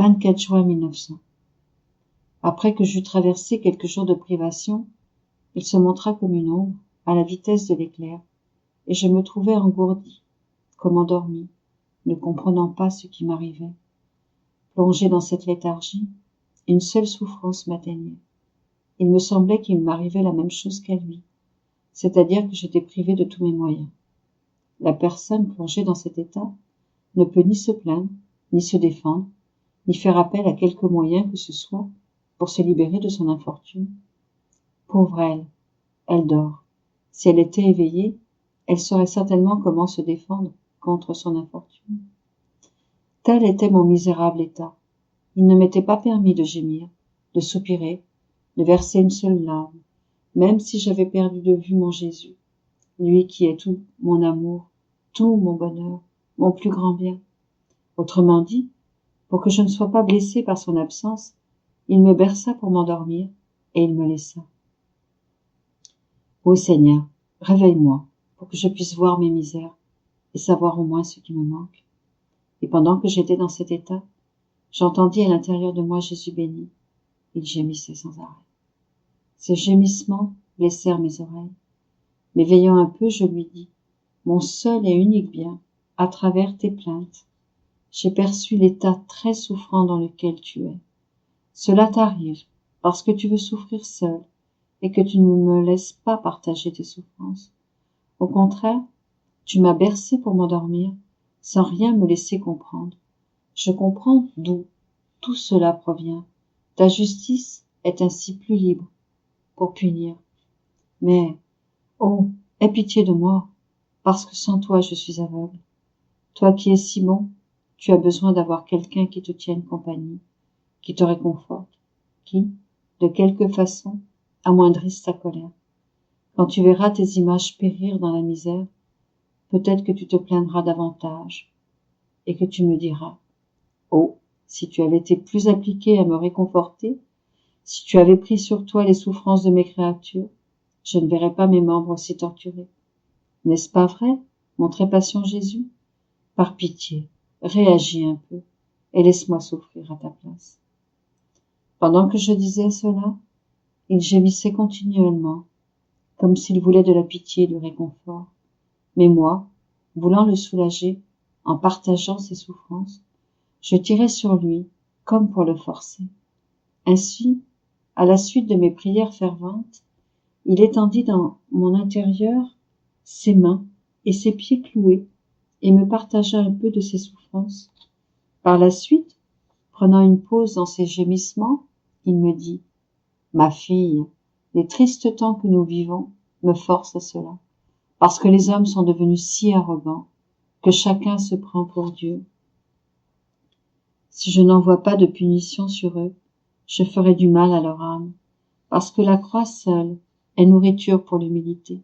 24 juin 1900. Après que j'eus traversé quelques jours de privation, il se montra comme une ombre, à la vitesse de l'éclair, et je me trouvais engourdi, comme endormi, ne comprenant pas ce qui m'arrivait. Plongé dans cette léthargie, une seule souffrance m'atteignait. Il me semblait qu'il m'arrivait la même chose qu'à lui, c'est-à-dire que j'étais privé de tous mes moyens. La personne plongée dans cet état ne peut ni se plaindre, ni se défendre, ni faire appel à quelque moyen que ce soit pour se libérer de son infortune. Pauvre elle dort. Si elle était éveillée, elle saurait certainement comment se défendre contre son infortune. Tel était mon misérable état. Il ne m'était pas permis de gémir, de soupirer, de verser une seule larme, même si j'avais perdu de vue mon Jésus, lui qui est tout mon amour, tout mon bonheur, mon plus grand bien. Autrement dit, pour que je ne sois pas blessé par son absence, il me berça pour m'endormir, et il me laissa. Ô Seigneur, réveille-moi, pour que je puisse voir mes misères, et savoir au moins ce qui me manque. Et pendant que j'étais dans cet état, j'entendis à l'intérieur de moi Jésus béni. Il gémissait sans arrêt. Ces gémissements blessèrent mes oreilles. M'éveillant un peu, je lui dis, mon seul et unique bien, à travers tes plaintes, j'ai perçu l'état très souffrant dans lequel tu es. Cela t'arrive parce que tu veux souffrir seul et que tu ne me laisses pas partager tes souffrances. Au contraire, tu m'as bercé pour m'endormir sans rien me laisser comprendre. Je comprends d'où tout cela provient. Ta justice est ainsi plus libre pour punir. Mais, oh, aie pitié de moi, parce que sans toi je suis aveugle. Toi qui es si bon, tu as besoin d'avoir quelqu'un qui te tienne compagnie, qui te réconforte, qui, de quelque façon, amoindrisse ta colère. Quand tu verras tes images périr dans la misère, peut-être que tu te plaindras davantage, et que tu me diras, oh, si tu avais été plus appliqué à me réconforter, si tu avais pris sur toi les souffrances de mes créatures, je ne verrais pas mes membres aussi torturés. N'est-ce pas vrai, mon très patient Jésus? Par pitié, réagis un peu, et laisse-moi souffrir à ta place. Pendant que je disais cela, il gémissait continuellement, comme s'il voulait de la pitié et du réconfort. Mais moi, voulant le soulager, en partageant ses souffrances, je tirais sur lui, comme pour le forcer. Ainsi, à la suite de mes prières ferventes, il étendit dans mon intérieur ses mains et ses pieds cloués, et me partagea un peu de ses souffrances. Par la suite, prenant une pause dans ses gémissements, il me dit, « Ma fille, les tristes temps que nous vivons me forcent à cela, parce que les hommes sont devenus si arrogants que chacun se prend pour Dieu. Si je n'envoie pas de punition sur eux, je ferai du mal à leur âme, parce que la croix seule est nourriture pour l'humilité.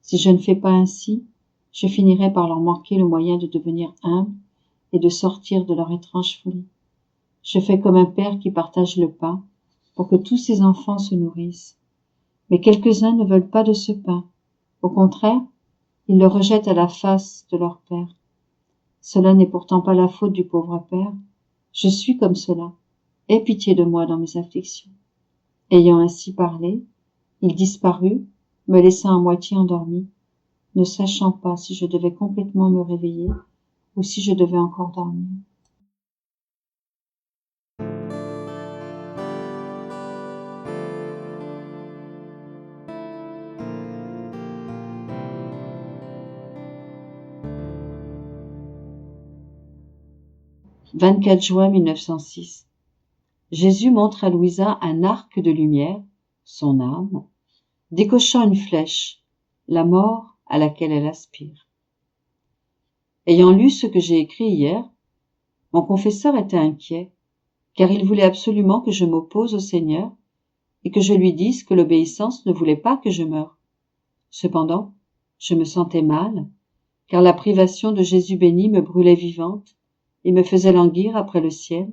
Si je ne fais pas ainsi, je finirai par leur manquer le moyen de devenir humbles et de sortir de leur étrange folie. Je fais comme un père qui partage le pain pour que tous ses enfants se nourrissent. Mais quelques-uns ne veulent pas de ce pain. Au contraire, ils le rejettent à la face de leur père. Cela n'est pourtant pas la faute du pauvre père. Je suis comme cela. Aie pitié de moi dans mes afflictions. Ayant ainsi parlé, il disparut, me laissant à moitié endormi, ne sachant pas si je devais complètement me réveiller ou si je devais encore dormir. « 24 juin 1906. Jésus montre à Louisa un arc de lumière, son âme, décochant une flèche, la mort à laquelle elle aspire. Ayant lu ce que j'ai écrit hier, mon confesseur était inquiet, car il voulait absolument que je m'oppose au Seigneur et que je lui dise que l'obéissance ne voulait pas que je meure. Cependant, je me sentais mal, car la privation de Jésus béni me brûlait vivante et me faisait languir après le ciel.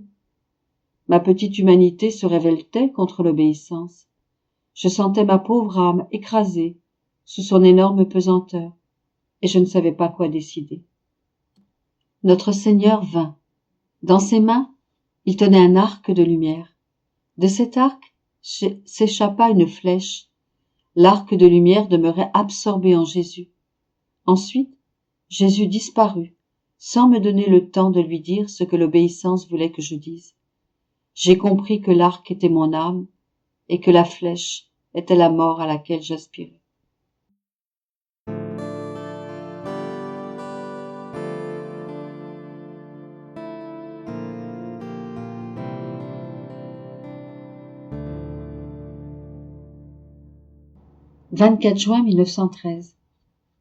Ma petite humanité se révoltait contre l'obéissance. Je sentais ma pauvre âme écrasée sous son énorme pesanteur, et je ne savais pas quoi décider. Notre Seigneur vint. Dans ses mains, Il tenait un arc de lumière. De cet arc s'échappa une flèche. L'arc de lumière demeurait absorbé en Jésus. Ensuite, Jésus disparut, sans me donner le temps de lui dire ce que l'obéissance voulait que je dise. J'ai compris que l'arc était mon âme et que la flèche était la mort à laquelle j'aspirais. « 24 juin 1913.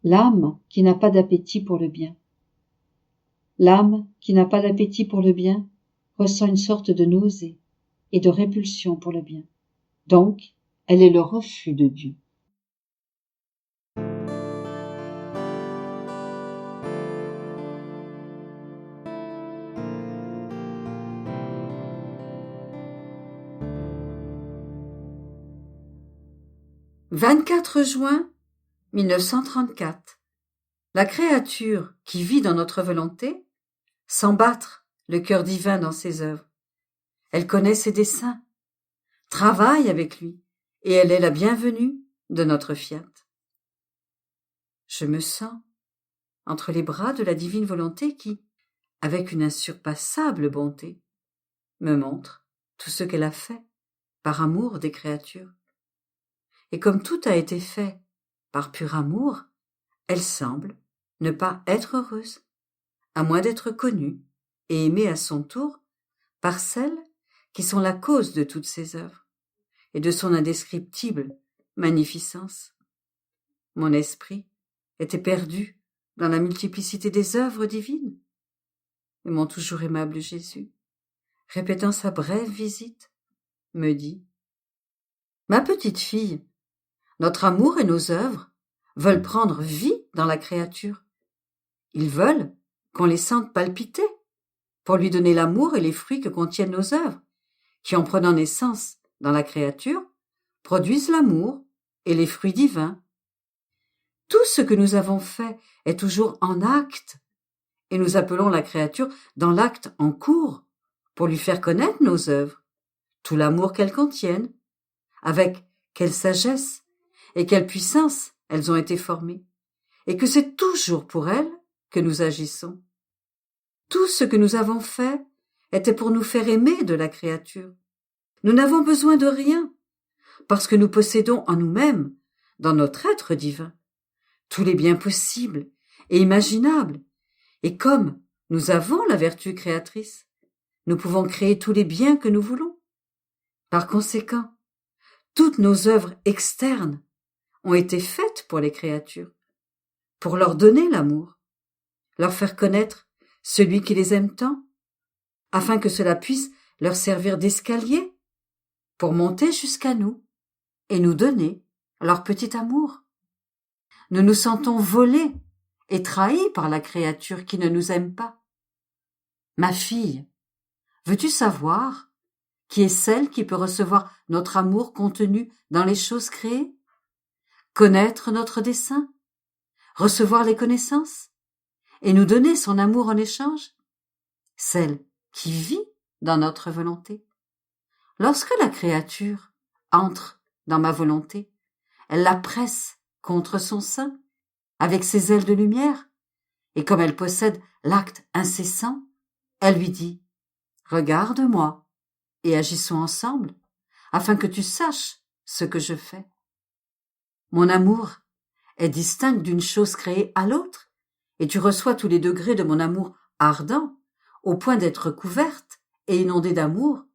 L'âme qui n'a pas d'appétit pour le bien. L'âme qui n'a pas d'appétit pour le bien ressent une sorte de nausée et de répulsion pour le bien. Donc, elle est le refus de Dieu. « 24 juin 1934. La créature qui vit dans notre volonté sent battre le cœur divin dans ses œuvres. Elle connaît ses desseins, travaille avec lui, et elle est la bienvenue de notre Fiat. Je me sens entre les bras de la divine volonté qui, avec une insurpassable bonté, me montre tout ce qu'elle a fait par amour des créatures. Et comme tout a été fait par pur amour, elle semble ne pas être heureuse, à moins d'être connue et aimée à son tour par celles qui sont la cause de toutes ses œuvres et de son indescriptible magnificence. Mon esprit était perdu dans la multiplicité des œuvres divines, et mon toujours aimable Jésus, répétant sa brève visite, me dit : « Ma petite fille, notre amour et nos œuvres veulent prendre vie dans la créature. Ils veulent qu'on les sente palpiter pour lui donner l'amour et les fruits que contiennent nos œuvres, qui, en prenant naissance dans la créature, produisent l'amour et les fruits divins. Tout ce que nous avons fait est toujours en acte, et nous appelons la créature dans l'acte en cours pour lui faire connaître nos œuvres, tout l'amour qu'elles contiennent, avec quelle sagesse et quelle puissance elles ont été formées, et que c'est toujours pour elles que nous agissons. Tout ce que nous avons fait était pour nous faire aimer de la créature. Nous n'avons besoin de rien, parce que nous possédons en nous-mêmes, dans notre être divin, tous les biens possibles et imaginables, et comme nous avons la vertu créatrice, nous pouvons créer tous les biens que nous voulons. Par conséquent, toutes nos œuvres externes ont été faites pour les créatures, pour leur donner l'amour, leur faire connaître celui qui les aime tant, afin que cela puisse leur servir d'escalier pour monter jusqu'à nous et nous donner leur petit amour. Nous nous sentons volés et trahis par la créature qui ne nous aime pas. Ma fille, veux-tu savoir qui est celle qui peut recevoir notre amour contenu dans les choses créées, connaître notre dessein, recevoir les connaissances et nous donner son amour en échange? Celle qui vit dans notre volonté. Lorsque la créature entre dans ma volonté, elle la presse contre son sein avec ses ailes de lumière, et comme elle possède l'acte incessant, elle lui dit : « Regarde-moi et agissons ensemble, afin que tu saches ce que je fais. » Mon amour est distinct d'une chose créée à l'autre, et tu reçois tous les degrés de mon amour ardent, au point d'être couverte et inondée d'amour,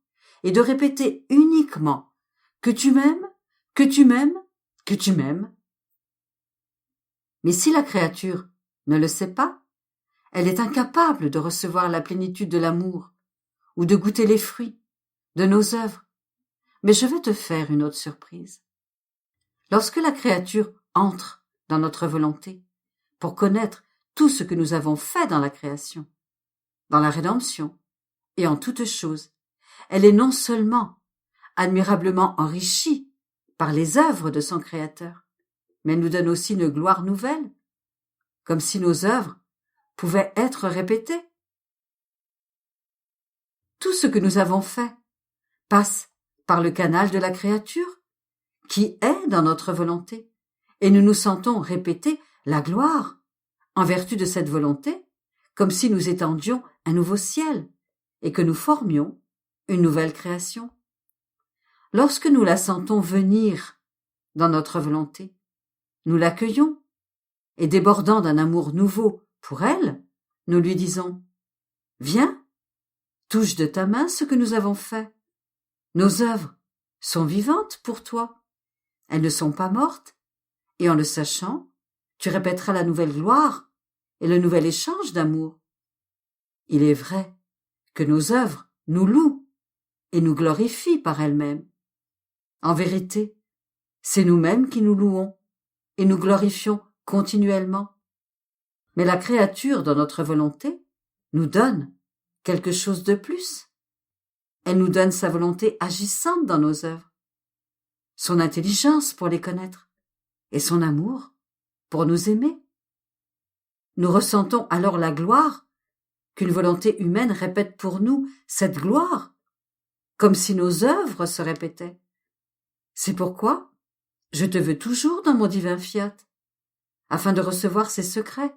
et de répéter uniquement que tu m'aimes, que tu m'aimes, que tu m'aimes. Mais si la créature ne le sait pas, elle est incapable de recevoir la plénitude de l'amour ou de goûter les fruits de nos œuvres. Mais je vais te faire une autre surprise. Lorsque la créature entre dans notre volonté pour connaître tout ce que nous avons fait dans la création, dans la rédemption et en toutes choses, elle est non seulement admirablement enrichie par les œuvres de son Créateur, mais elle nous donne aussi une gloire nouvelle, comme si nos œuvres pouvaient être répétées. tout ce que nous avons fait passe par le canal de la créature, qui est dans notre volonté, et nous nous sentons répéter la gloire en vertu de cette volonté, comme si nous étendions un nouveau ciel et que nous formions une nouvelle création. Lorsque nous la sentons venir dans notre volonté, nous l'accueillons et débordant d'un amour nouveau pour elle, nous lui disons « Viens, touche de ta main ce que nous avons fait. Nos œuvres sont vivantes pour toi. Elles ne sont pas mortes, et en le sachant, tu répéteras la nouvelle gloire et le nouvel échange d'amour. Il est vrai que nos œuvres nous louent et nous glorifient par elles-mêmes. En vérité, c'est nous-mêmes qui nous louons et nous glorifions continuellement. Mais la créature, dans notre volonté, nous donne quelque chose de plus. Elle nous donne sa volonté agissante dans nos œuvres, son intelligence pour les connaître et son amour pour nous aimer. Nous ressentons alors la gloire qu'une volonté humaine répète pour nous, cette gloire, comme si nos œuvres se répétaient. C'est pourquoi je te veux toujours dans mon divin fiat, afin de recevoir ses secrets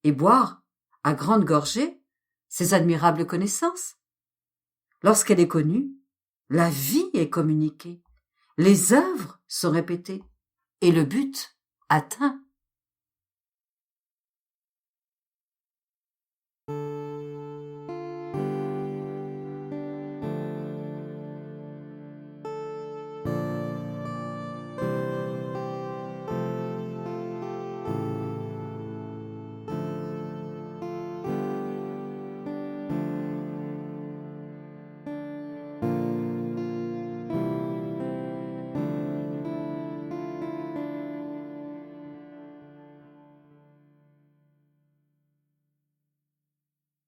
et boire, à grande gorgée, ses admirables connaissances. Lorsqu'elle est connue, la vie est communiquée, les œuvres sont répétées et le but atteint.